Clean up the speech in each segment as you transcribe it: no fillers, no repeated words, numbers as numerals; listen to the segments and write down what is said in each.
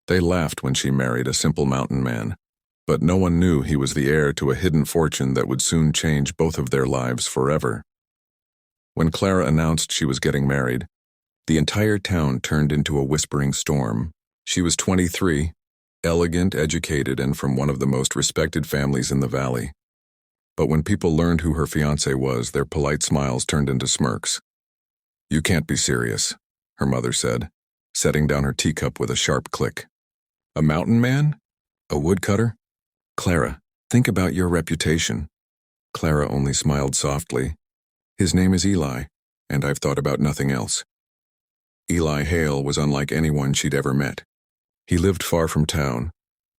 They laughed when she married a simple mountain man, but no one knew he was the heir to a hidden fortune that would soon change both of their lives forever. When Clara announced she was getting married, the entire town turned into a whispering storm. She was 23, elegant, educated, and from one of the most respected families in the valley. But when people learned who her fiancé was, their polite smiles turned into smirks. "You can't be serious," her mother said, setting down her teacup with a sharp click. "A mountain man? A woodcutter? Clara, think about your reputation." Clara only smiled softly. "His name is Eli, and I've thought about nothing else." Eli Hale was unlike anyone she'd ever met. He lived far from town,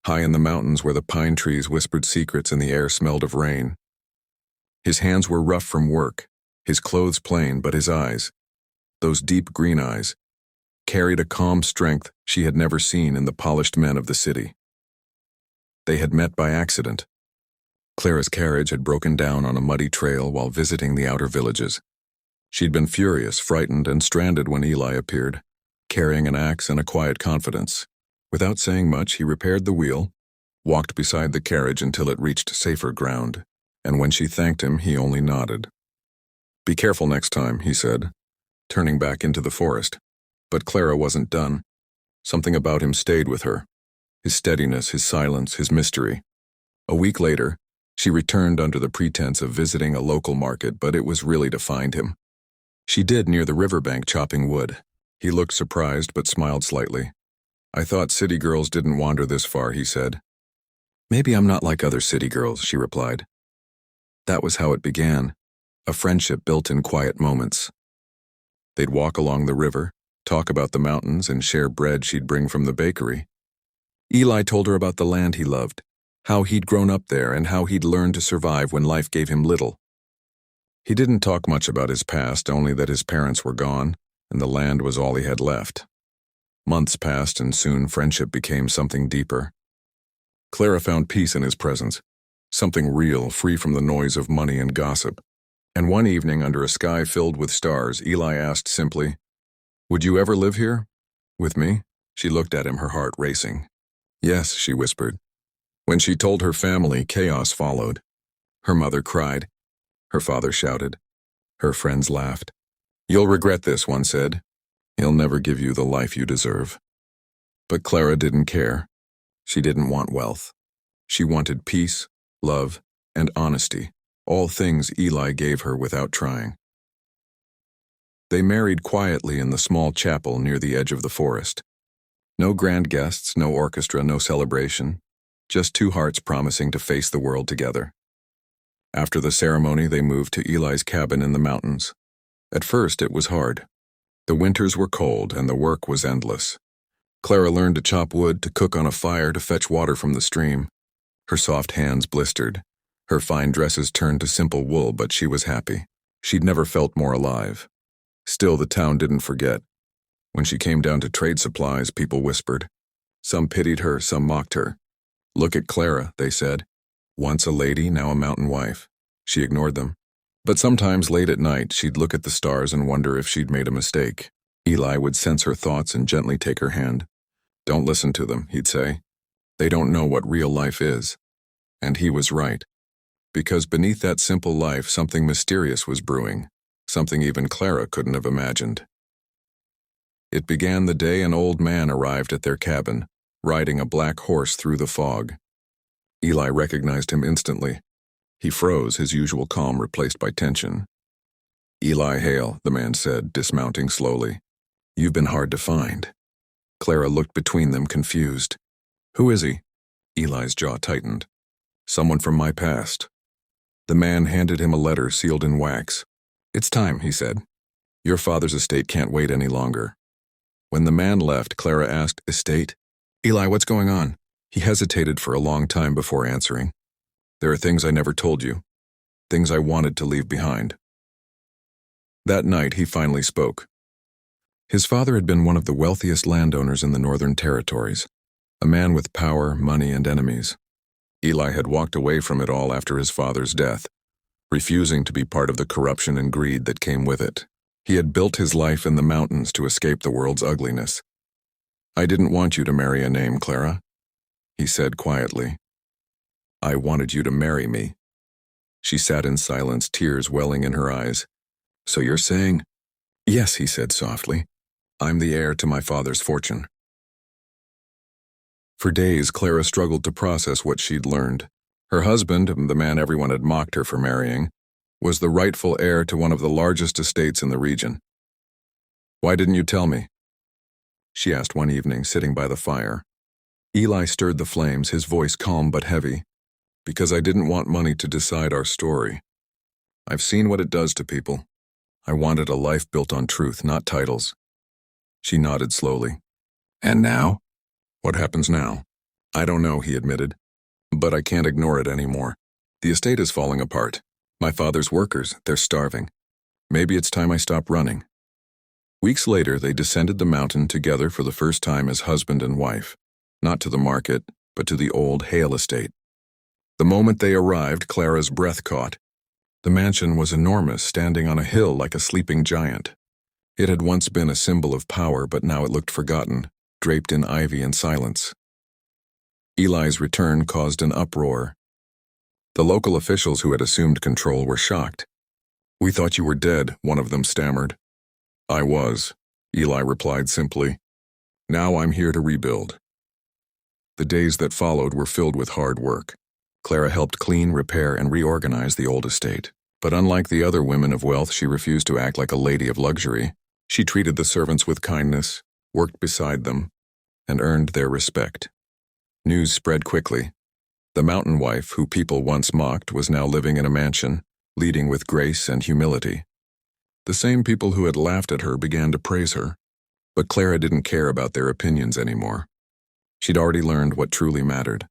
high in the mountains where the pine trees whispered secrets and the air smelled of rain. His hands were rough from work, his clothes plain, but his eyes, those deep green eyes, carried a calm strength she had never seen in the polished men of the city. They had met by accident. Clara's carriage had broken down on a muddy trail while visiting the outer villages. She'd been furious, frightened, and stranded when Eli appeared, carrying an axe and a quiet confidence. Without saying much, he repaired the wheel, walked beside the carriage until it reached safer ground, and when she thanked him, he only nodded. "Be careful next time," he said, turning back into the forest. But Clara wasn't done. Something about him stayed with her. His steadiness, his silence, his mystery. A week later, she returned under the pretense of visiting a local market, but it was really to find him. She did near the riverbank chopping wood. He looked surprised but smiled slightly. "I thought city girls didn't wander this far," he said. "Maybe I'm not like other city girls," she replied. That was how it began, a friendship built in quiet moments. They'd walk along the river, talk about the mountains, and share bread she'd bring from the bakery. Eli told her about the land he loved, how he'd grown up there, and how he'd learned to survive when life gave him little. He didn't talk much about his past, only that his parents were gone, and the land was all he had left. Months passed, and soon friendship became something deeper. Clara found peace in his presence, something real, free from the noise of money and gossip. And one evening, under a sky filled with stars, Eli asked simply, "Would you ever live here? With me?" She looked at him, her heart racing. "Yes," she whispered. When she told her family, chaos followed. Her mother cried. Her father shouted. Her friends laughed. "You'll regret this," one said. "He'll never give you the life you deserve." But Clara didn't care. She didn't want wealth. She wanted peace, love, and honesty, all things Eli gave her without trying. They married quietly in the small chapel near the edge of the forest. No grand guests, no orchestra, no celebration, just two hearts promising to face the world together. After the ceremony, they moved to Eli's cabin in the mountains. At first, it was hard. The winters were cold and the work was endless. Clara learned to chop wood, to cook on a fire, to fetch water from the stream. Her soft hands blistered. Her fine dresses turned to simple wool, but she was happy. She'd never felt more alive. Still, the town didn't forget. When she came down to trade supplies, people whispered. Some pitied her, some mocked her. "Look at Clara," they said. Once a lady, now a mountain wife. She ignored them. But sometimes late at night, she'd look at the stars and wonder if she'd made a mistake. Eli would sense her thoughts and gently take her hand. "Don't listen to them," he'd say. "They don't know what real life is." And he was right. Because beneath that simple life, something mysterious was brewing, something even Clara couldn't have imagined. It began the day an old man arrived at their cabin, riding a black horse through the fog. Eli recognized him instantly. He froze, his usual calm replaced by tension. "Eli Hale," the man said, dismounting slowly. "You've been hard to find." Clara looked between them, confused. "Who is he?" Eli's jaw tightened. "Someone from my past." The man handed him a letter sealed in wax. "It's time," he said. "Your father's estate can't wait any longer." When the man left, Clara asked, "Estate? Eli, what's going on?" He hesitated for a long time before answering. "There are things I never told you. Things I wanted to leave behind." That night, he finally spoke. His father had been one of the wealthiest landowners in the Northern Territories, a man with power, money, and enemies. Eli had walked away from it all after his father's death, refusing to be part of the corruption and greed that came with it. He had built his life in the mountains to escape the world's ugliness. I didn't want you to marry a name, Clara, he said quietly. I wanted you to marry me. She sat in silence, tears welling in her eyes. So you're saying? Yes, he said softly. I'm the heir to my father's fortune. For days, Clara struggled to process what she'd learned. Her husband, the man everyone had mocked her for marrying, was the rightful heir to one of the largest estates in the region. Why didn't you tell me? She asked one evening, sitting by the fire. Eli stirred the flames, his voice calm but heavy. Because I didn't want money to decide our story. I've seen what it does to people. I wanted a life built on truth, not titles. She nodded slowly. And now? What happens now? I don't know, he admitted. But I can't ignore it anymore. The estate is falling apart. My father's workers, they're starving. Maybe it's time I stop running. Weeks later, they descended the mountain together for the first time as husband and wife. Not to the market, but to the old Heir estate. The moment they arrived, Clara's breath caught. The mansion was enormous, standing on a hill like a sleeping giant. It had once been a symbol of power, but now it looked forgotten, draped in ivy and silence. Eli's return caused an uproar. The local officials who had assumed control were shocked. We thought you were dead, one of them stammered. I was, Eli replied simply. Now I'm here to rebuild. The days that followed were filled with hard work. Clara helped clean, repair, and reorganize the old estate. But unlike the other women of wealth, she refused to act like a lady of luxury. She treated the servants with kindness, worked beside them, and earned their respect. News spread quickly. The mountain wife, who people once mocked, was now living in a mansion, leading with grace and humility. The same people who had laughed at her began to praise her. But Clara didn't care about their opinions anymore. She'd already learned what truly mattered.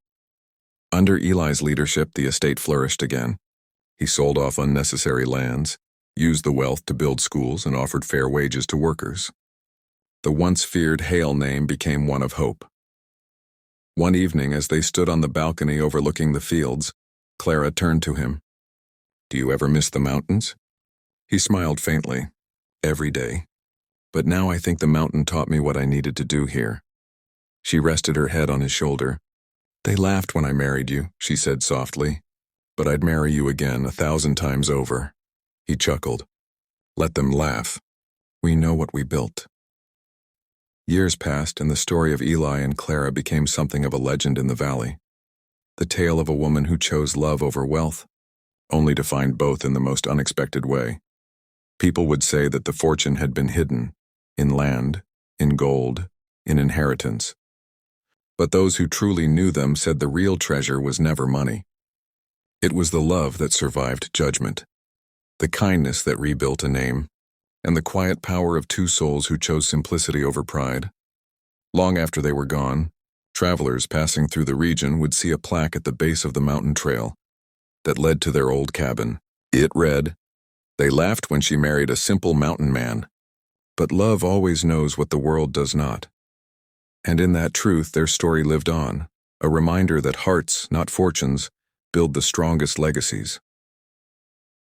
Under Eli's leadership, the estate flourished again. He sold off unnecessary lands, used the wealth to build schools, and offered fair wages to workers. The once feared Heir name became one of hope. One evening, as they stood on the balcony overlooking the fields, Clara turned to him. Do you ever miss the mountains? He smiled faintly. Every day. But now I think the mountain taught me what I needed to do here. She rested her head on his shoulder. They laughed when I married you, she said softly. But I'd marry you again 1,000 times over. He chuckled. Let them laugh. We know what we built. Years passed, and the story of Eli and Clara became something of a legend in the valley. The tale of a woman who chose love over wealth, only to find both in the most unexpected way. People would say that the fortune had been hidden, in land, in gold, in inheritance. But those who truly knew them said the real treasure was never money. It was the love that survived judgment, the kindness that rebuilt a name, and the quiet power of two souls who chose simplicity over pride. Long after they were gone, travelers passing through the region would see a plaque at the base of the mountain trail that led to their old cabin. It read, "They laughed when she married a simple mountain man, but love always knows what the world does not." And in that truth, their story lived on, a reminder that hearts, not fortunes, build the strongest legacies.